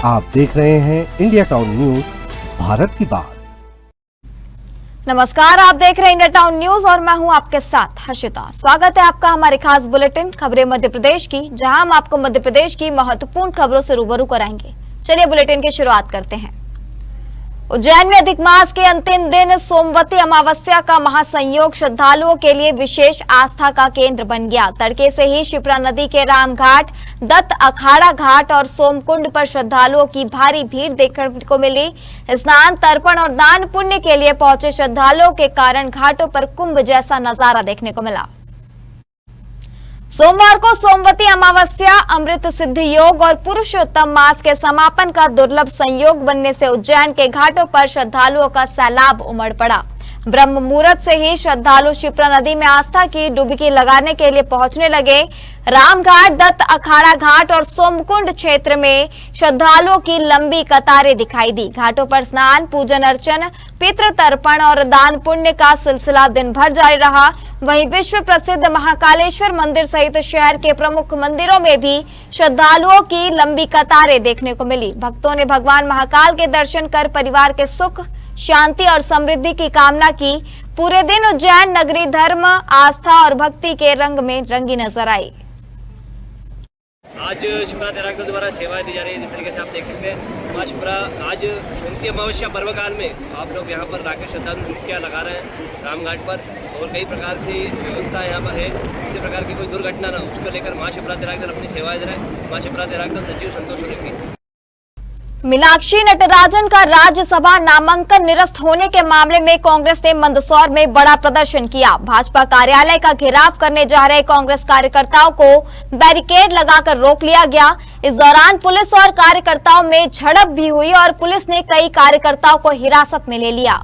आप देख रहे हैं इंडिया टाउन न्यूज, भारत की बात। नमस्कार, आप देख रहे हैं इंडिया टाउन न्यूज और मैं हूं आपके साथ हर्षिता। स्वागत है आपका हमारे खास बुलेटिन खबरें मध्य प्रदेश की, जहां हम आपको मध्य प्रदेश की महत्वपूर्ण खबरों से रूबरू कराएंगे। चलिए बुलेटिन की शुरुआत करते हैं। उज्जैन में अधिक मास के अंतिम दिन सोमवती अमावस्या का महासंयोग श्रद्धालुओं के लिए विशेष आस्था का केंद्र बन गया। तड़के से ही शिप्रा नदी के रामघाट, दत्त अखाड़ा घाट और सोमकुंड पर श्रद्धालुओं की भारी भीड़ देखने को मिली। स्नान, तर्पण और दान पुण्य के लिए पहुंचे श्रद्धालुओं के कारण घाटों पर कुंभ जैसा नजारा देखने को मिला। सोमवार को सोमवती अमावस्या, अमृत सिद्धि योग और पुरुषोत्तम मास के समापन का दुर्लभ संयोग बनने से उज्जैन के घाटों पर श्रद्धालुओं का सैलाब उमड़ पड़ा। ब्रह्म मुहूर्त से ही श्रद्धालु शिप्रा नदी में आस्था की डुबकी लगाने के लिए पहुंचने लगे। रामघाट, दत्त अखाड़ा घाट और सोमकुंड क्षेत्र में श्रद्धालुओं की लंबी कतारें दिखाई दी। घाटों पर स्नान, पूजन अर्चन, पितृ तर्पण और दान पुण्य का सिलसिला दिन भर जारी रहा। वहीं विश्व प्रसिद्ध महाकालेश्वर मंदिर सहित शहर के प्रमुख मंदिरों में भी श्रद्धालुओं की लंबी कतारें देखने को मिली। भक्तों ने भगवान महाकाल के दर्शन कर परिवार के सुख, शांति और समृद्धि की कामना की। पूरे दिन उज्जैन नगरी धर्म, आस्था और भक्ति के रंग में रंगी नजर आई। आज शिप्रा तैराक दल द्वारा सेवाएं दी जा रही है। जिस तरीके से आप देख सकते हैं, माँ शिप्रा आज सोमवती अमावस्या पर्व काल में आप लोग यहाँ पर राकेश श्रद्धालु डुबकियाँ लगा रहे हैं रामघाट पर, और कई प्रकार की व्यवस्था यहाँ पर है। किसी प्रकार की कोई दुर्घटना ना हो, उसको लेकर माँ शिप्रा तैराक दल अपनी सेवाएं दे रहे हैं। माँ शिप्रा तैराक दल सचिव संतोष सोलंकी। मीनाक्षी नटराजन का राज्यसभा नामांकन निरस्त होने के मामले में कांग्रेस ने मंदसौर में बड़ा प्रदर्शन किया। भाजपा कार्यालय का घेराव करने जा रहे कांग्रेस कार्यकर्ताओं को बैरिकेड लगाकर रोक लिया गया। इस दौरान पुलिस और कार्यकर्ताओं में झड़प भी हुई और पुलिस ने कई कार्यकर्ताओं को हिरासत में ले लिया।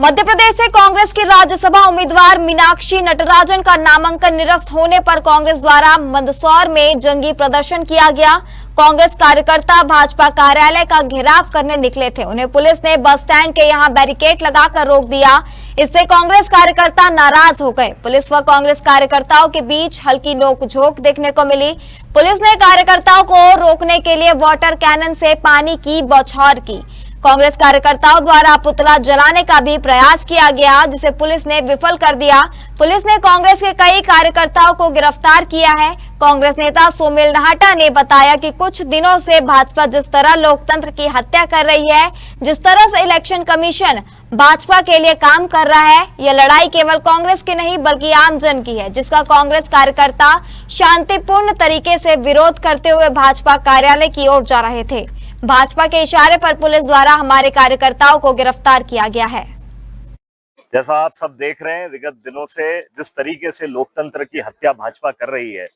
मध्य प्रदेश से कांग्रेस की राज्यसभा उम्मीदवार मीनाक्षी नटराजन का नामांकन निरस्त होने पर कांग्रेस द्वारा मंदसौर में जंगी प्रदर्शन किया गया। कांग्रेस कार्यकर्ता भाजपा कार्यालय का घेराव करने निकले थे। उन्हें पुलिस ने बस स्टैंड के यहां बैरिकेड लगाकर रोक दिया। इससे कांग्रेस कार्यकर्ता नाराज हो गए। पुलिस व कांग्रेस कार्यकर्ताओं के बीच हल्की नोकझोंक देखने को मिली। पुलिस ने कार्यकर्ताओं को रोकने के लिए वाटर कैनन से पानी की बौछार की। कांग्रेस कार्यकर्ताओं द्वारा पुतला जलाने का भी प्रयास किया गया, जिसे पुलिस ने विफल कर दिया। पुलिस ने कांग्रेस के कई कार्यकर्ताओं को गिरफ्तार किया है। कांग्रेस नेता सोमेल नाहटा ने बताया कि कुछ दिनों से भाजपा जिस तरह लोकतंत्र की हत्या कर रही है, जिस तरह से इलेक्शन कमीशन भाजपा के लिए काम कर रहा है, यह लड़ाई केवल कांग्रेस की नहीं बल्कि आम जन की है, जिसका कांग्रेस कार्यकर्ता शांतिपूर्ण तरीके से विरोध करते हुए भाजपा कार्यालय की ओर जा रहे थे। भाजपा के इशारे पर पुलिस द्वारा हमारे कार्यकर्ताओं को गिरफ्तार किया गया है। जैसा आप सब देख रहे हैं, विगत दिनों से जिस तरीके से लोकतंत्र की हत्या भाजपा कर रही है,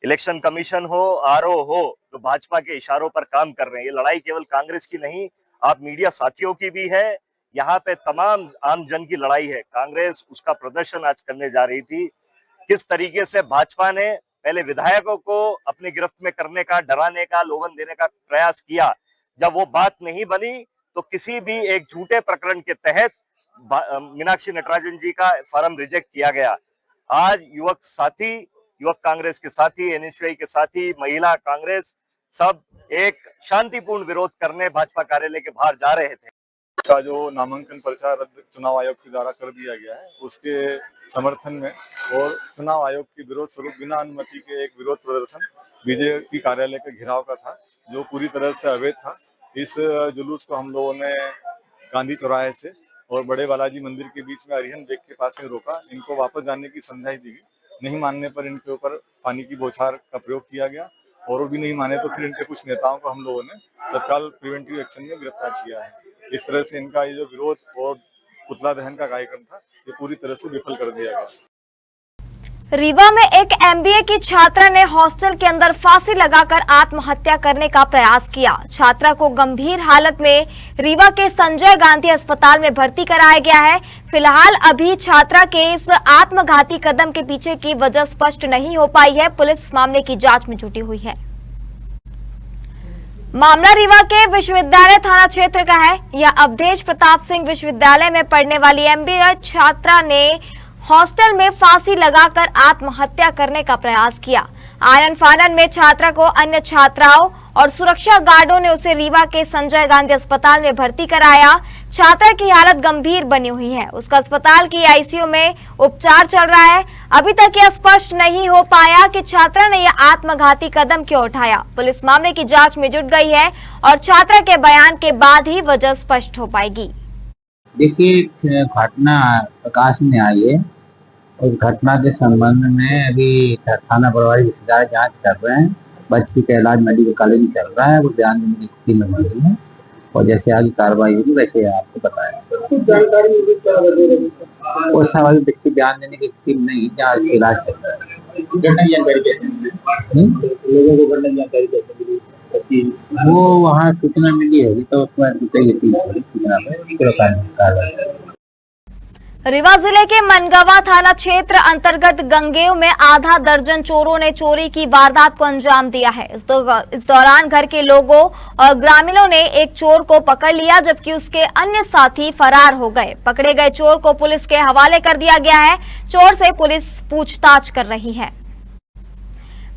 इलेक्शन कमीशन हो, आरओ हो, तो भाजपा के इशारों पर काम कर रहे हैं। ये लड़ाई केवल कांग्रेस की नहीं, आप मीडिया साथियों की भी है। यहाँ पे तमाम आम जन की लड़ाई है। कांग्रेस उसका प्रदर्शन आज करने जा रही थी। किस तरीके से भाजपा ने पहले विधायकों को अपनी गिरफ्त में करने का, डराने का, लोभन देने का प्रयास किया। जब वो बात नहीं बनी तो किसी भी एक झूठे प्रकरण के तहत मीनाक्षी नटराजन जी का फॉर्म रिजेक्ट किया गया। आज युवक साथी, युवक कांग्रेस के साथी, एनएसयूआई के साथी, महिला कांग्रेस सब एक शांतिपूर्ण विरोध करने भाजपा कार्यालय के बाहर जा रहे थे। का जो नामांकन पर्चा रद्द चुनाव आयोग के द्वारा कर दिया गया है, उसके समर्थन में और चुनाव आयोग के विरोध स्वरूप बिना अनुमति के एक विरोध प्रदर्शन बीजेपी कार्यालय के घेराव का था, जो पूरी तरह से अवैध था। इस जुलूस को हम लोगों ने गांधी चौराहे से और बड़े बालाजी मंदिर के बीच में अरिहंत बेग के पास में रोका। इनको वापस जाने की समझाइश दी गई। नहीं मानने पर इनके ऊपर पानी की बौछार का प्रयोग किया गया, और वो भी नहीं माने तो फिर इनके कुछ नेताओं को हम लोगों ने तत्काल प्रिवेंटिव एक्शन में गिरफ्तार किया है। इस तरह से इनका ये जो विरोध और पुतला दहन का कार्यक्रम था, ये पूरी तरह से विफल कर दिया गया। रीवा में एक एमबीए की छात्रा ने हॉस्टल के अंदर फांसी लगाकर आत्महत्या करने का प्रयास किया। छात्रा को गंभीर हालत में रीवा के संजय गांधी अस्पताल में भर्ती कराया गया है। फिलहाल अभी छात्रा के इस आत्मघाती कदम के पीछे की वजह स्पष्ट नहीं हो पाई है। पुलिस मामले की जांच में जुटी हुई है। मामला रीवा के विश्वविद्यालय थाना क्षेत्र का है। यह अवधेश प्रताप सिंह विश्वविद्यालय में पढ़ने वाली एमबीए छात्रा ने हॉस्टल में फांसी लगाकर आत्महत्या करने का प्रयास किया। आनन फानन में छात्रा को अन्य छात्राओं और सुरक्षा गार्डों ने उसे रीवा के संजय गांधी अस्पताल में भर्ती कराया। छात्रा की हालत गंभीर बनी हुई है, उसका अस्पताल की आईसीयू में उपचार चल रहा है। अभी तक यह स्पष्ट नहीं हो पाया कि छात्रा ने यह आत्मघाती कदम क्यों उठाया। पुलिस मामले की जांच में जुट गई है और छात्रा के बयान के बाद ही वजह स्पष्ट हो पाएगी। देखिए, घटना प्रकाश में आई है। उस घटना के संबंध में अभी थाना प्रभारी रिश्तेदार जांच कर रहे हैं। बच्ची का इलाज मेडिकल कॉलेज में चल रहा है, वो बयान देने की स्थिति में बन रही है और जैसे आगे कार्रवाई होगी वैसे आपको बताया। जानकारी उस सवाल व्यक्ति बयान देने की स्थिति में नहीं, जहाँ इलाज चल रहा है। वो वहाँ सूचना मिली होगी तो उसमें सूचना कार्रवाई। रीवा जिले के मनगवा थाना क्षेत्र अंतर्गत गंगेव में आधा दर्जन चोरों ने चोरी की वारदात को अंजाम दिया है। इस दौरान घर के लोगों और ग्रामीणों ने एक चोर को पकड़ लिया, जबकि उसके अन्य साथी फरार हो गए। पकड़े गए चोर को पुलिस के हवाले कर दिया गया है। चोर से पुलिस पूछताछ कर रही है।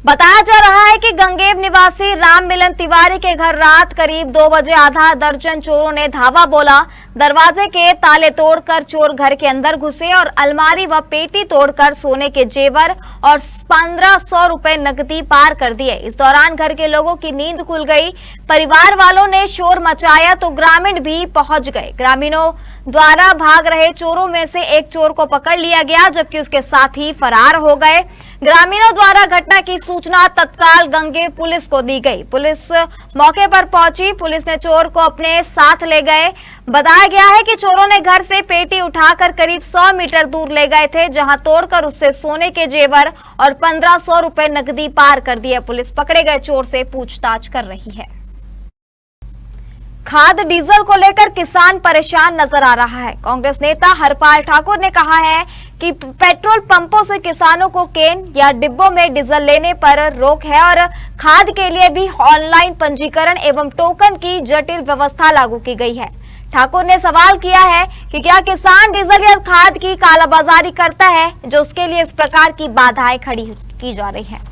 बताया जा रहा है कि गंगेव निवासी राम मिलन तिवारी के घर रात करीब 2 बजे आधा दर्जन चोरों ने धावा बोला। दरवाजे के ताले तोड़कर चोर घर के अंदर घुसे और अलमारी व पेटी तोड़कर सोने के जेवर और 1500 रुपए नकदी पार कर दिए। इस दौरान घर के लोगों की नींद खुल गई। परिवार वालों ने शोर मचाया तो ग्रामीण भी पहुंच गए। ग्रामीणों द्वारा भाग रहे चोरों में से एक चोर को पकड़ लिया गया, जबकि उसके साथी फरार हो गए। ग्रामीणों द्वारा घटना की सूचना तत्काल गंगेव पुलिस को दी गई। पुलिस मौके पर पहुंची। पुलिस ने चोर को अपने साथ ले गए। बताया गया है कि चोरों ने घर से पेटी उठाकर करीब 100 मीटर दूर ले गए थे, जहां तोड़कर उससे सोने के जेवर और 1500 रुपए नकदी पार कर दिए। पुलिस पकड़े गए चोर से पूछताछ कर रही है। खाद डीजल को लेकर किसान परेशान नजर आ रहा है। कांग्रेस नेता हरपाल ठाकुर ने कहा है कि पेट्रोल पंपों से किसानों को केन या डिब्बों में डीजल लेने पर रोक है और खाद के लिए भी ऑनलाइन पंजीकरण एवं टोकन की जटिल व्यवस्था लागू की गई है। ठाकुर ने सवाल किया है कि क्या किसान डीजल या खाद की कालाबाजारी करता है, जो उसके लिए इस प्रकार की बाधाएं खड़ी की जा रही है।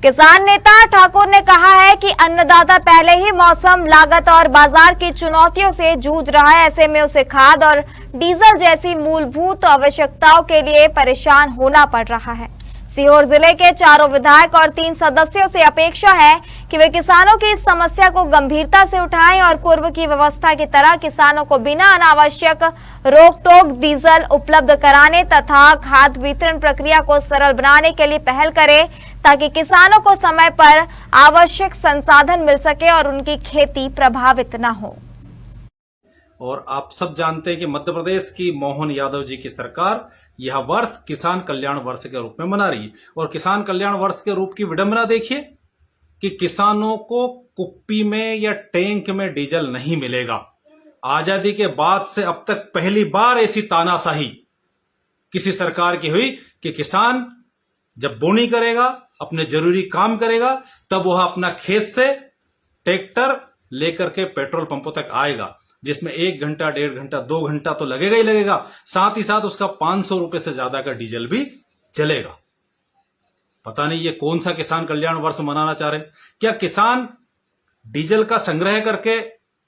किसान नेता ठाकुर ने कहा है कि अन्नदाता पहले ही मौसम, लागत और बाजार की चुनौतियों से जूझ रहा है। ऐसे में उसे खाद और डीजल जैसी मूलभूत आवश्यकताओं के लिए परेशान होना पड़ रहा है। सीहोर जिले के 4 विधायक और 3 सदस्यों से अपेक्षा है कि वे किसानों की इस समस्या को गंभीरता से उठाएं और पूर्व की व्यवस्था की तरह किसानों को बिना अनावश्यक रोक टोक डीजल उपलब्ध कराने तथा खाद वितरण प्रक्रिया को सरल बनाने के लिए पहल करें, ताकि किसानों को समय पर आवश्यक संसाधन मिल सके और उनकी खेती प्रभावित न हो। और आप सब जानते हैं कि मध्य प्रदेश की मोहन यादव जी की सरकार यह वर्ष किसान कल्याण वर्ष के रूप में मना रही है। और किसान कल्याण वर्ष के रूप की विडंबना देखिए कि किसानों को कुप्पी में या टैंक में डीजल नहीं मिलेगा। आजादी के बाद से अब तक पहली बार ऐसी तानाशाही किसी सरकार की हुई कि किसान जब बोनी करेगा, अपने जरूरी काम करेगा, तब वह अपना खेत से ट्रैक्टर लेकर के पेट्रोल पंपों तक आएगा, जिसमें 1 घंटा, 1.5 घंटा, 2 घंटा तो लगेगा ही लगेगा। साथ ही साथ उसका 500 रुपए से ज्यादा का डीजल भी चलेगा। पता नहीं ये कौन सा किसान कल्याण वर्ष मनाना चाह रहे हैं। क्या किसान डीजल का संग्रह करके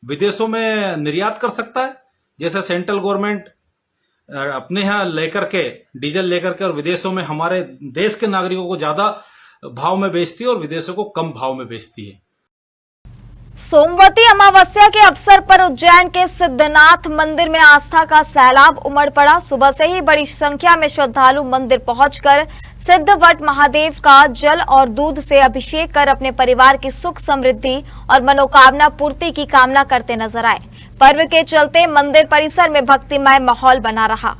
विदेशों में निर्यात कर सकता है, जैसे सेंट्रल गवर्नमेंट अपने यहां लेकर के डीजल लेकर के और विदेशों में हमारे देश के नागरिकों को ज्यादा भाव में बेचती है और विदेशों को कम भाव में बेचती है। सोमवती अमावस्या के अवसर पर उज्जैन के सिद्धनाथ मंदिर में आस्था का सैलाब उमड़ पड़ा। सुबह से ही बड़ी संख्या में श्रद्धालु मंदिर पहुंचकर सिद्धवट महादेव का जल और दूध से अभिषेक कर अपने परिवार की सुख समृद्धि और मनोकामना पूर्ति की कामना करते नजर आए। पर्व के चलते मंदिर परिसर में भक्तिमय माहौल बना रहा।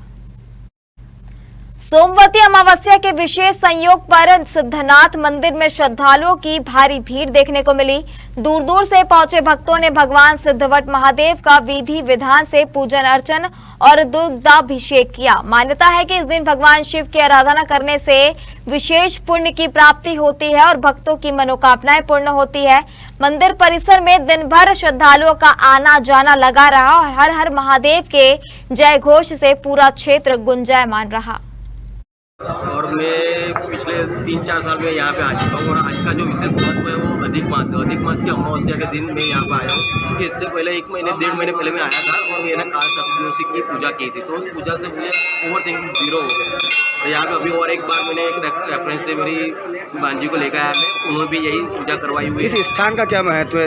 सोमवती अमावस्या के विशेष संयोग पर सिद्धनाथ मंदिर में श्रद्धालुओं की भारी भीड़ देखने को मिली। दूर दूर से पहुंचे भक्तों ने भगवान सिद्धवट महादेव का विधि विधान से पूजन अर्चन और दुग्धाभिषेक किया। मान्यता है कि इस दिन भगवान शिव की आराधना करने से विशेष पुण्य की प्राप्ति होती है और भक्तों की मनोकामनाएं पूर्ण होती है। मंदिर परिसर में दिन भर श्रद्धालुओं का आना जाना लगा रहा और हर हर महादेव के जय घोष से पूरा क्षेत्र गुंजायमान रहा। और मैं पिछले 3-4 साल में यहाँ पे आ चुका हूँ और आज का जो विशेष महत्व है वो अधिक मास है। अधिक मास की अमावस्या के दिन मैं यहाँ पे आया हूँ कि इससे पहले 1 महीने 1.5 महीने पहले मैं आया था और मैंने काल सप्तशी की पूजा की थी, तो उस पूजा से मुझे ओवर थिंकिंग जीरो हो गया। तो यहाँ पे अभी और एक बार मैंने एक रेफरेंस से मेरी बांजी को लेकर आया, मैं उन्होंने भी यही पूजा करवाई हुई। इस स्थान का क्या महत्व है?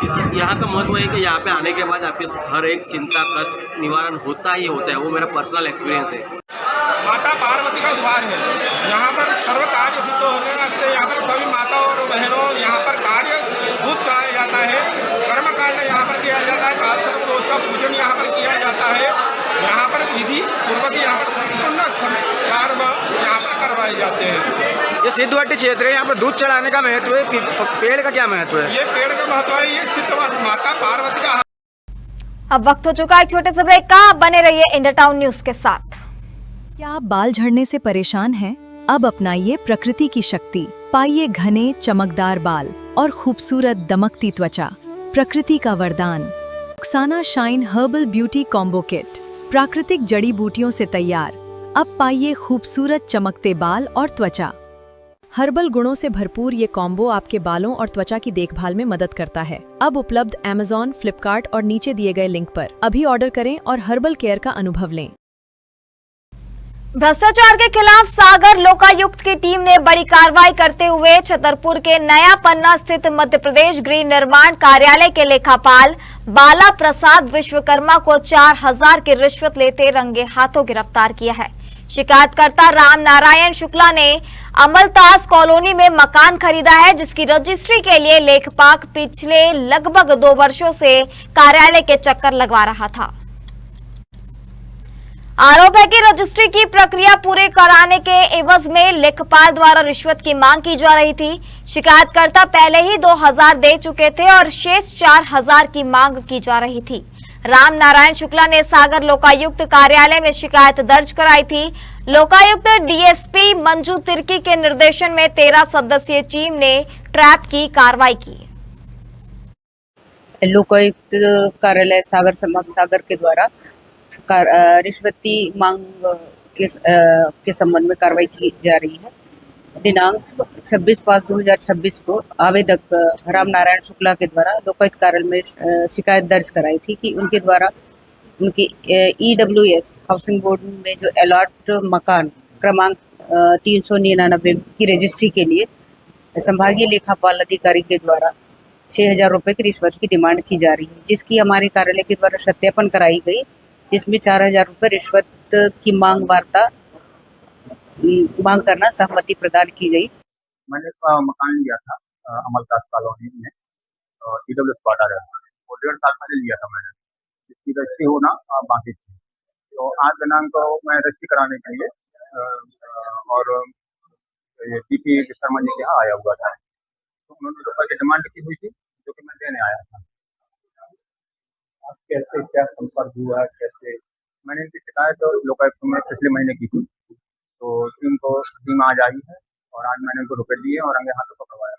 इस यहाँ का महत्व है कि यहाँ पे आने के बाद आपके हर एक चिंता कष्ट निवारण होता ही होता है, वो मेरा पर्सनल एक्सपीरियंस है। माता पार्वती का द्वार है, यहाँ पर सर्व कार्य सिद्ध होने वास्ते यहाँ पर सभी माता और बहनों यहाँ पर कार्य दूध चढ़ाया जाता है, कर्म कांड यहाँ पर किया जाता है, काल सर्प दोष का पूजन यहाँ पर किया जाता है। यहाँ पर विधि पूर्वक यहाँ पर संपूर्ण संस्कार यहाँ पर करवाए जाते हैं। ये सिद्धवट्टी क्षेत्र है, यहाँ पर दूध चढ़ाने का महत्व है। पेड़ का क्या महत्व है? ये पेड़ का महत्व है, ये सिद्ध माता पार्वती का। अब वक्त हो चुका है एक छोटे से ब्रेक का, बने रहिए इंडिया टाउन न्यूज के साथ। क्या आप बाल झड़ने से परेशान हैं? अब अपनाइए प्रकृति की शक्ति, पाइए घने चमकदार बाल और खूबसूरत दमकती त्वचा। प्रकृति का वरदान Rukhsana shine herbal beauty combo kit, प्राकृतिक जड़ी बूटियों से तैयार। अब पाइए खूबसूरत चमकते बाल और त्वचा। हर्बल गुणों से भरपूर ये कॉम्बो आपके बालों और त्वचा की देखभाल में मदद करता है। अब उपलब्ध Amazon, फ्लिपकार्ट और नीचे दिए गए लिंक पर अभी ऑर्डर करें और हर्बल केयर का अनुभव लें। भ्रष्टाचार के खिलाफ सागर लोकायुक्त की टीम ने बड़ी कार्रवाई करते हुए छतरपुर के नया पन्ना स्थित मध्य प्रदेश गृह निर्माण कार्यालय के लेखापाल बाला प्रसाद विश्वकर्मा को 4000 की रिश्वत लेते रंगे हाथों गिरफ्तार किया है। शिकायतकर्ता राम नारायण शुक्ला ने अमलतास कॉलोनी में मकान खरीदा है, जिसकी रजिस्ट्री के लिए लेखपाल पिछले लगभग 2 वर्षों से कार्यालय के चक्कर लगवा रहा था। आरोप है कि रजिस्ट्री की प्रक्रिया पूरे कराने के एवज में लेखपाल द्वारा रिश्वत की मांग की जा रही थी। शिकायतकर्ता पहले ही 2000 दे चुके थे और शेष 4000 की मांग की जा रही थी। राम नारायण शुक्ला ने सागर लोकायुक्त कार्यालय में शिकायत दर्ज कराई थी। लोकायुक्त डीएसपी मंजू तिर्की के निर्देशन में 13 सदस्यीय टीम ने ट्रैप की कार्रवाई की। लोकायुक्त कार्यालय सागर संभाग सागर के द्वारा रिश्वती मांग के संबंध में कार्रवाई की जा रही है। दिनांक 26/5/2026 को आवेदक राम नारायण शुक्ला के द्वारा लोकायुक्त कार्यालय में शिकायत दर्ज कराई थी कि उनके द्वारा उनकी EWS हाउसिंग बोर्ड में जो अलॉट मकान क्रमांक 399 की रजिस्ट्री के लिए संभागीय लेखापाल अधिकारी के द्वारा 6000 रुपये की रिश्वत की डिमांड की जा रही है, जिसकी हमारे कार्यालय के द्वारा सत्यापन कराई गई, जिसमें 4000 रुपये रिश्वत की मांग करना सहमति प्रदान की गई। मैंने मकान लिया था अमलतास कॉलोनी में EWS क्वार्टर है, वो 1.5 साल पहले लिया था मैंने, जिसकी रजिस्ट्री होना बाकी थी। तो आज दिनांक को मैं रजिस्ट्री कराने के लिए और ये PP शर्मा जी के यहाँ आया हुआ था, तो उन्होंने रुपये की डिमांड की हुई थी, जो कि मैं देने आया था। कैसे क्या संपर्क हुआ, कैसे मैंने इनकी शिकायत लोकायुक्त में पिछले महीने की थी, तो टीम आज आई है और आज मैंने उनको रुपए दिए और रंगे हाथों पकड़वाया।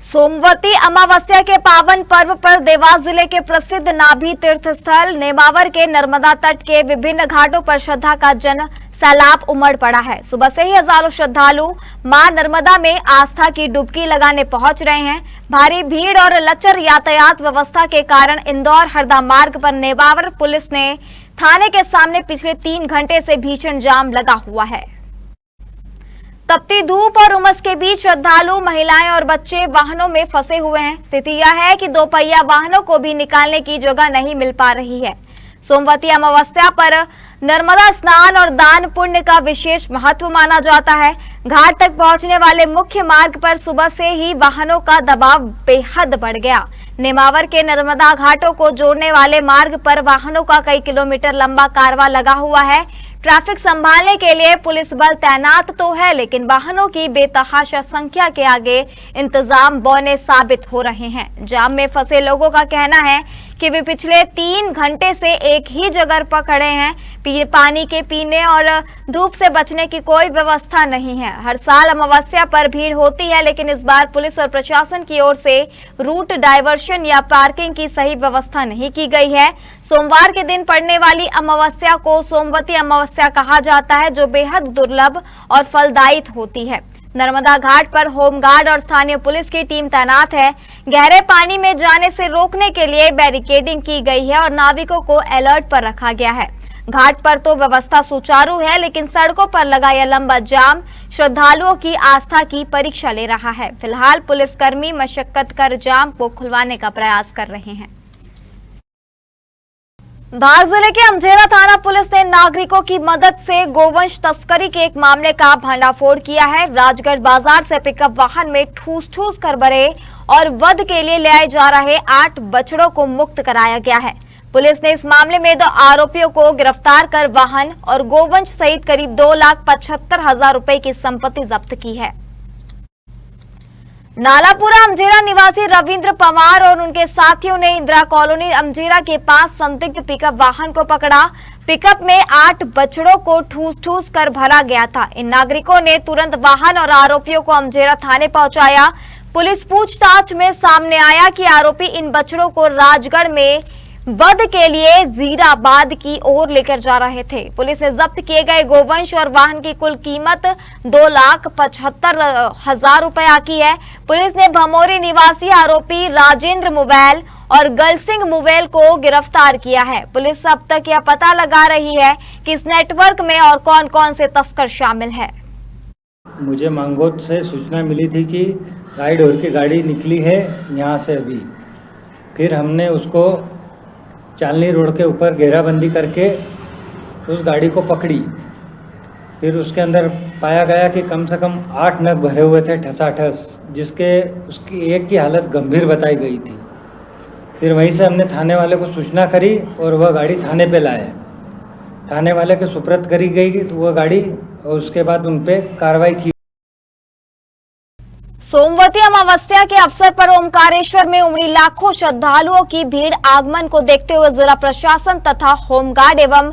सोमवती अमावस्या के पावन पर्व पर देवास जिले के प्रसिद्ध नाभि तीर्थ स्थल नेमावर के नर्मदा तट के विभिन्न घाटों पर श्रद्धा का जन सैलाब उमड़ पड़ा है। सुबह से ही हजारों श्रद्धालु मां नर्मदा में आस्था की डुबकी लगाने पहुंच रहे हैं। भारी भीड़ और लचर यातायात व्यवस्था के कारण इंदौर हरदा मार्ग पर नेमावर पुलिस ने थाने के सामने पिछले 3 घंटे से भीषण जाम लगा हुआ है। तपती धूप और उमस के बीच श्रद्धालु महिलाएं और बच्चे वाहनों में फंसे हुए हैं। स्थिति यह है कि 2 पहिया वाहनों को भी निकालने की जगह नहीं मिल पा रही है। सोमवती अमावस्या पर नर्मदा स्नान और दान पुण्य का विशेष महत्व माना जाता है। घाट तक पहुंचने वाले मुख्य मार्ग पर सुबह से ही वाहनों का दबाव बेहद बढ़ गया। नेमावर के नर्मदा घाटों को जोड़ने वाले मार्ग पर वाहनों का कई किलोमीटर लंबा कारवां लगा हुआ है। ट्रैफिक संभालने के लिए पुलिस बल तैनात तो है, लेकिन वाहनों की बेतहाशा संख्या के आगे इंतजाम बौने साबित हो रहे हैं। जाम में फंसे लोगों का कहना है कि वे पिछले 3 घंटे से एक ही जगह पर खड़े हैं। पानी के पीने और धूप से बचने की कोई व्यवस्था नहीं है। हर साल अमावस्या पर भीड़ होती है, लेकिन इस बार पुलिस और प्रशासन की ओर से रूट डायवर्शन या पार्किंग की सही व्यवस्था नहीं की गई है। सोमवार के दिन पड़ने वाली अमावस्या को सोमवती अमावस्या कहा जाता है, जो बेहद दुर्लभ और फलदायी होती है। नर्मदा घाट पर होमगार्ड और स्थानीय पुलिस की टीम तैनात है। गहरे पानी में जाने से रोकने के लिए बैरिकेडिंग की गई है और नाविकों को अलर्ट पर रखा गया है। घाट पर तो व्यवस्था सुचारू है, लेकिन सड़कों पर लगा यह लंबा जाम श्रद्धालुओं की आस्था की परीक्षा ले रहा है। फिलहाल पुलिसकर्मी मशक्कत कर जाम को खुलवाने का प्रयास कर रहे हैं। धार जिले के अमझेरा थाना पुलिस ने नागरिकों की मदद से गोवंश तस्करी के एक मामले का भंडाफोड़ किया है। राजगढ़ बाजार से पिकअप वाहन में ठूस कर भरे और वध के लिए ले आए जा रहे 8 बछड़ों को मुक्त कराया गया है। पुलिस ने इस मामले में 2 आरोपियों को गिरफ्तार कर वाहन और गोवंश सहित करीब 2,75,000 रुपए की संपत्ति जब्त की है। नालापुरा अमझेरा निवासी रविंद्र पवार और उनके साथियों ने इंदिरा कॉलोनी अमझेरा के पास संदिग्ध पिकअप वाहन को पकड़ा। पिकअप में 8 बछड़ों को ठूस कर भरा गया था। इन नागरिकों ने तुरंत वाहन और आरोपियों को अमझेरा थाने पहुंचाया। पुलिस पूछताछ में सामने आया कि आरोपी इन बछड़ों को राजगढ़ में वध के लिए जीराबाद की ओर लेकर जा रहे थे। पुलिस ने जब्त किए गए गोवंश और वाहन की कुल कीमत 2,75,000 रुपए आकी है। पुलिस ने भमोरी निवासी आरोपी राजेंद्र मुवैल और गलसिंह मुवैल को गिरफ्तार किया है। पुलिस अब तक यह पता लगा रही है कि इस नेटवर्क में और कौन कौन से तस्कर शामिल है। मुझे मांगोट से सूचना मिली थी कि गाइड की गाड़ी निकली है यहाँ से अभी। फिर हमने उसको चांदनी रोड के ऊपर घेराबंदी करके उस गाड़ी को पकड़ी। फिर उसके अंदर पाया गया कि कम से कम 8 नग भरे हुए थे ठसाठस, जिसके उसकी एक की हालत गंभीर बताई गई थी। फिर वहीं से हमने थाने वाले को सूचना करी और वह गाड़ी थाने पे लाए। थाने वाले के सुपुर्द करी गई तो वह गाड़ी, और उसके बाद उन पे कार्रवाई की। सोमवती अमावस्या के अवसर पर ओमकारेश्वर में उमड़ी लाखों श्रद्धालुओं की भीड़ आगमन को देखते हुए जिला प्रशासन तथा होमगार्ड एवं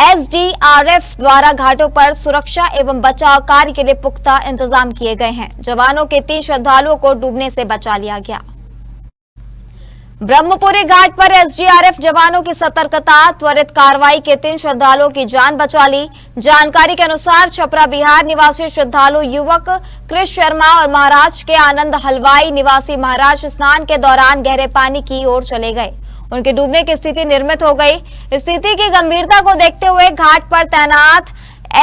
SDRF द्वारा घाटों पर सुरक्षा एवं बचाव कार्य के लिए पुख्ता इंतजाम किए गए हैं। जवानों के 3 श्रद्धालुओं को डूबने से बचा लिया गया। ब्रह्मपुरी घाट पर SDRF जवानों की सतर्कता त्वरित कार्रवाई के 3 श्रद्धालुओं की जान बचा ली। जानकारी के अनुसार छपरा बिहार निवासी श्रद्धालु युवक कृष शर्मा और महाराष्ट्र के आनंद हलवाई निवासी महाराष्ट्र स्नान के दौरान गहरे पानी की ओर चले गए। उनके डूबने की स्थिति निर्मित हो गई। स्थिति की गंभीरता को देखते हुए घाट पर तैनात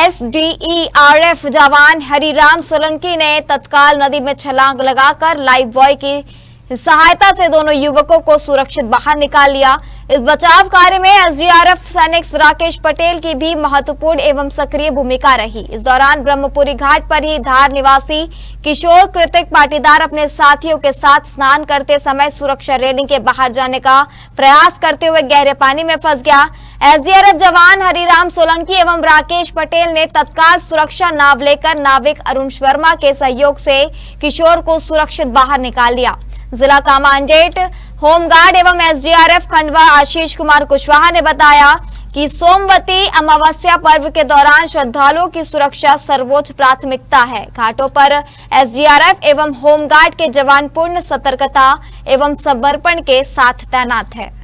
SDRF जवान हरिराम सोलंकी ने तत्काल नदी में छलांग लगाकर लाइफ बॉय की सहायता से दोनों युवकों को सुरक्षित बाहर निकाल लिया। इस बचाव कार्य में SDRF सैनिक राकेश पटेल की भी महत्वपूर्ण एवं सक्रिय भूमिका रही। इस दौरान ब्रह्मपुरी घाट पर ही धार निवासी किशोर कृतिक पाटीदार अपने साथियों के साथ स्नान करते समय सुरक्षा रेलिंग के बाहर जाने का प्रयास करते हुए गहरे पानी में फंस गया। SDRF जवान हरिराम सोलंकी एवं राकेश पटेल ने तत्काल सुरक्षा नाव लेकर नाविक अरुण शर्मा के सहयोग से किशोर को सुरक्षित बाहर निकाल लिया। जिला कमांडेंट होमगार्ड एवं SDRF खंडवा आशीष कुमार कुशवाहा ने बताया कि सोमवती अमावस्या पर्व के दौरान श्रद्धालुओं की सुरक्षा सर्वोच्च प्राथमिकता है। घाटों पर SDRF एवं होमगार्ड के जवान पूर्ण सतर्कता एवं समर्पण के साथ तैनात है।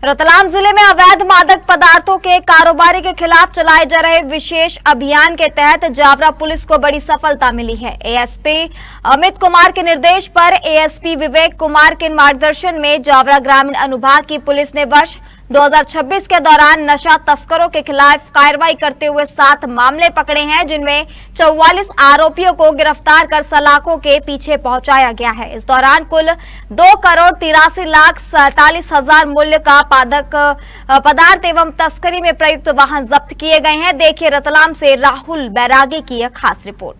रतलाम जिले में अवैध मादक पदार्थों के कारोबारी के खिलाफ चलाए जा रहे विशेष अभियान के तहत जावरा पुलिस को बड़ी सफलता मिली है। ASP अमित कुमार के निर्देश पर ASP विवेक कुमार के मार्गदर्शन में जावरा ग्रामीण अनुभाग की पुलिस ने वर्ष 2026 के दौरान नशा तस्करों के खिलाफ कार्रवाई करते हुए 7 मामले पकड़े हैं, जिनमें 44 आरोपियों को गिरफ्तार कर सलाखों के पीछे पहुंचाया गया है। इस दौरान कुल 2,83,47,000 मूल्य का पदार्थ एवं तस्करी में प्रयुक्त वाहन जब्त किए गए हैं। देखिए रतलाम से राहुल बैरागी की यह खास रिपोर्ट।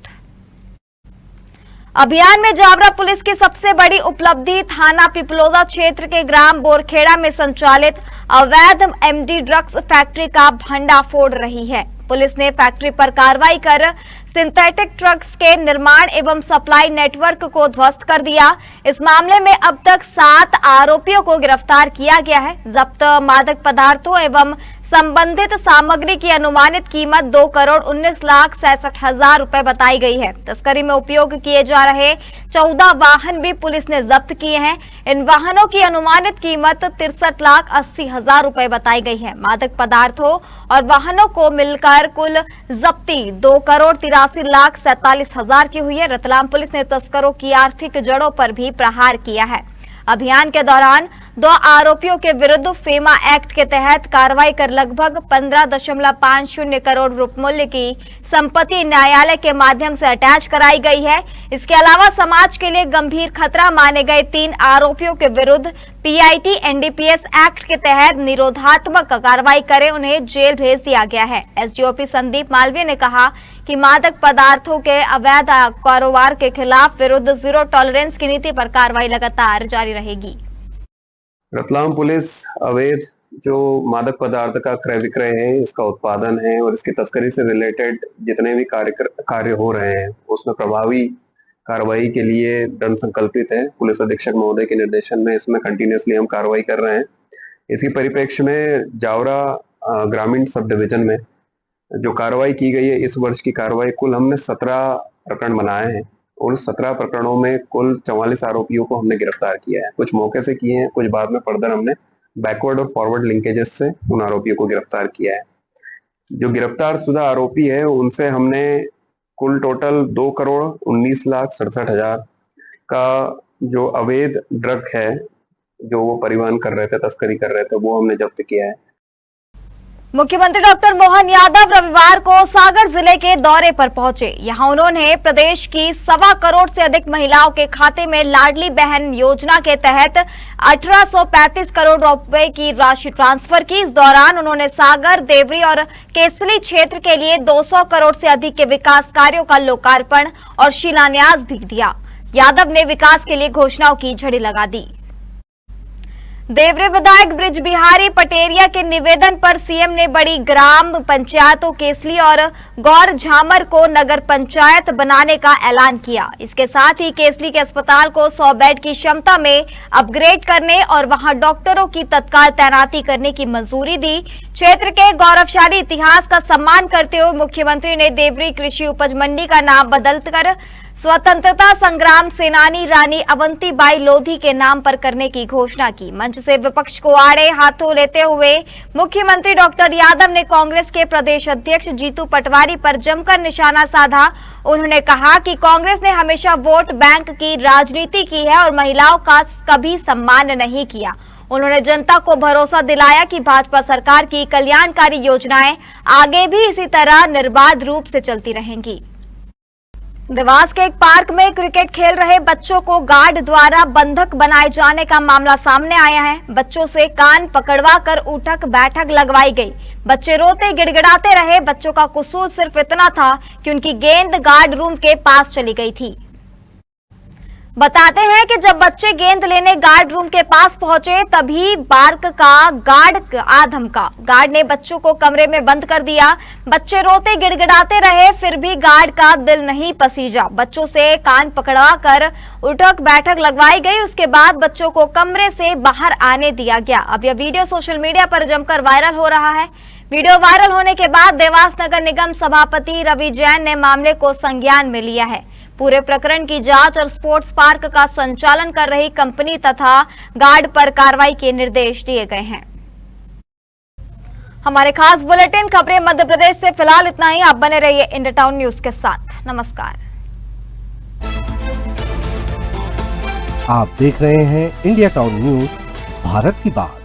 अभियान में जावरा पुलिस की सबसे बड़ी उपलब्धि थाना पिपलोदा क्षेत्र के ग्राम बोरखेड़ा में संचालित अवैध MD ड्रग्स फैक्ट्री का भंडाफोड़ रही है। पुलिस ने फैक्ट्री पर कार्रवाई कर सिंथेटिक ड्रग्स के निर्माण एवं सप्लाई नेटवर्क को ध्वस्त कर दिया। इस मामले में अब तक 7 आरोपियों को गिरफ्तार किया गया है। जब्त मादक पदार्थों एवं संबंधित सामग्री की अनुमानित कीमत 2,19,67,000 रुपए बताई गई है। तस्करी में उपयोग किए जा रहे 14 वाहन भी पुलिस ने जब्त किए हैं। इन वाहनों की अनुमानित कीमत 63,80,000 रुपए बताई गई है। मादक पदार्थों और वाहनों को मिलकर कुल जब्ती 2,83,47,000 की हुई है। रतलाम पुलिस ने तस्करों की आर्थिक जड़ों पर भी प्रहार किया है। अभियान के दौरान 2 आरोपियों के विरुद्ध फेमा एक्ट के तहत कार्रवाई कर लगभग 15.50 करोड़ रुपए मूल्य की संपत्ति न्यायालय के माध्यम से अटैच कराई गई है। इसके अलावा समाज के लिए गंभीर खतरा माने गए 3 आरोपियों के विरुद्ध पीआईटी एनडीपीएस एक्ट के तहत निरोधात्मक कार्रवाई कर उन्हें जेल भेज दिया गया है। एसडीओपी संदीप मालवीय ने कहा कि मादक पदार्थों के अवैध कारोबार के खिलाफ विरुद्ध जीरो टॉलरेंस की नीति पर कार्रवाई लगातार जारी रहेगी। रतलाम पुलिस अवैध जो मादक पदार्थ का क्रय विक्रय है, इसका उत्पादन है और इसकी तस्करी से रिलेटेड जितने भी कार्य हो रहे हैं उसमें प्रभावी कार्रवाई के लिए दृढ़ संकल्पित है। पुलिस अधीक्षक महोदय के निर्देशन में इसमें कंटिन्यूसली हम कार्रवाई कर रहे हैं। इसी परिप्रेक्ष्य में जावरा ग्रामीण सब डिवीजन में जो कार्रवाई की गई है, इस वर्ष की कार्रवाई कुल हमने 17 प्रकरण बनाए हैं और 17 प्रकरणों में कुल 44 आरोपियों को हमने गिरफ्तार किया है। कुछ मौके से किए हैं, कुछ बाद में फर्दर हमने बैकवर्ड और फॉरवर्ड लिंकेजेस से उन आरोपियों को गिरफ्तार किया है। जो गिरफ्तार शुदा आरोपी है उनसे हमने कुल टोटल 2,19,67,000 का जो अवैध ड्रग है जो वो परिवहन कर रहे थे, तस्करी कर रहे थे, वो हमने जब्त किया है। मुख्यमंत्री डॉक्टर मोहन यादव रविवार को सागर जिले के दौरे पर पहुंचे। यहां उन्होंने प्रदेश की 1.25 करोड़ से अधिक महिलाओं के खाते में लाडली बहन योजना के तहत 1835 करोड़ रुपए की राशि ट्रांसफर की। इस दौरान उन्होंने सागर, देवरी और केसली क्षेत्र के लिए 200 करोड़ से अधिक के विकास कार्यों का लोकार्पण और शिलान्यास भी दिया। यादव ने विकास के लिए घोषणाओं की झड़ी लगा दी। देवरी विधायक ब्रिज बिहारी पटेरिया के निवेदन पर सीएम ने बड़ी ग्राम पंचायतों केसली और गौर झामर को नगर पंचायत बनाने का ऐलान किया। इसके साथ ही केसली के अस्पताल को 100 बेड की क्षमता में अपग्रेड करने और वहां डॉक्टरों की तत्काल तैनाती करने की मंजूरी दी। क्षेत्र के गौरवशाली इतिहास का सम्मान करते हुए मुख्यमंत्री ने देवरी कृषि उपज मंडी का नाम बदलकर स्वतंत्रता संग्राम सेनानी रानी अवंतीबाई लोधी के नाम पर करने की घोषणा की। मंच से विपक्ष को आड़े हाथों लेते हुए मुख्यमंत्री डॉक्टर यादव ने कांग्रेस के प्रदेश अध्यक्ष जीतू पटवारी पर जमकर निशाना साधा। उन्होंने कहा कि कांग्रेस ने हमेशा वोट बैंक की राजनीति की है और महिलाओं का कभी सम्मान नहीं किया। उन्होंने जनता को भरोसा दिलाया कि भाजपा सरकार की कल्याणकारी योजनाएं आगे भी इसी तरह निर्बाध रूप से चलती रहेंगी। देवास के एक पार्क में क्रिकेट खेल रहे बच्चों को गार्ड द्वारा बंधक बनाए जाने का मामला सामने आया है। बच्चों से कान पकड़वा कर उठक बैठक लगवाई गई। बच्चे रोते गिड़गिड़ाते रहे। बच्चों का कसूर सिर्फ इतना था कि उनकी गेंद गार्ड रूम के पास चली गई थी। बताते हैं कि जब बच्चे गेंद लेने गार्ड रूम के पास पहुंचे तभी पार्क का गार्ड आ धमका। गार्ड ने बच्चों को कमरे में बंद कर दिया। बच्चे रोते गिड़गिड़ाते रहे, फिर भी गार्ड का दिल नहीं पसीजा। बच्चों से कान पकड़वा कर उठक बैठक लगवाई गई। उसके बाद बच्चों को कमरे से बाहर आने दिया गया। अब यह वीडियो सोशल मीडिया पर जमकर वायरल हो रहा है। वीडियो वायरल होने के बाद देवास नगर निगम सभापति रवि जैन ने मामले को संज्ञान में लिया है। पूरे प्रकरण की जांच और स्पोर्ट्स पार्क का संचालन कर रही कंपनी तथा गार्ड पर कार्रवाई के निर्देश दिए गए हैं। हमारे खास बुलेटिन खबरें मध्य प्रदेश से फिलहाल इतना ही। आप बने रहिए इंडिया टाउन न्यूज के साथ। नमस्कार। आप देख रहे हैं इंडिया टाउन न्यूज, भारत की बात।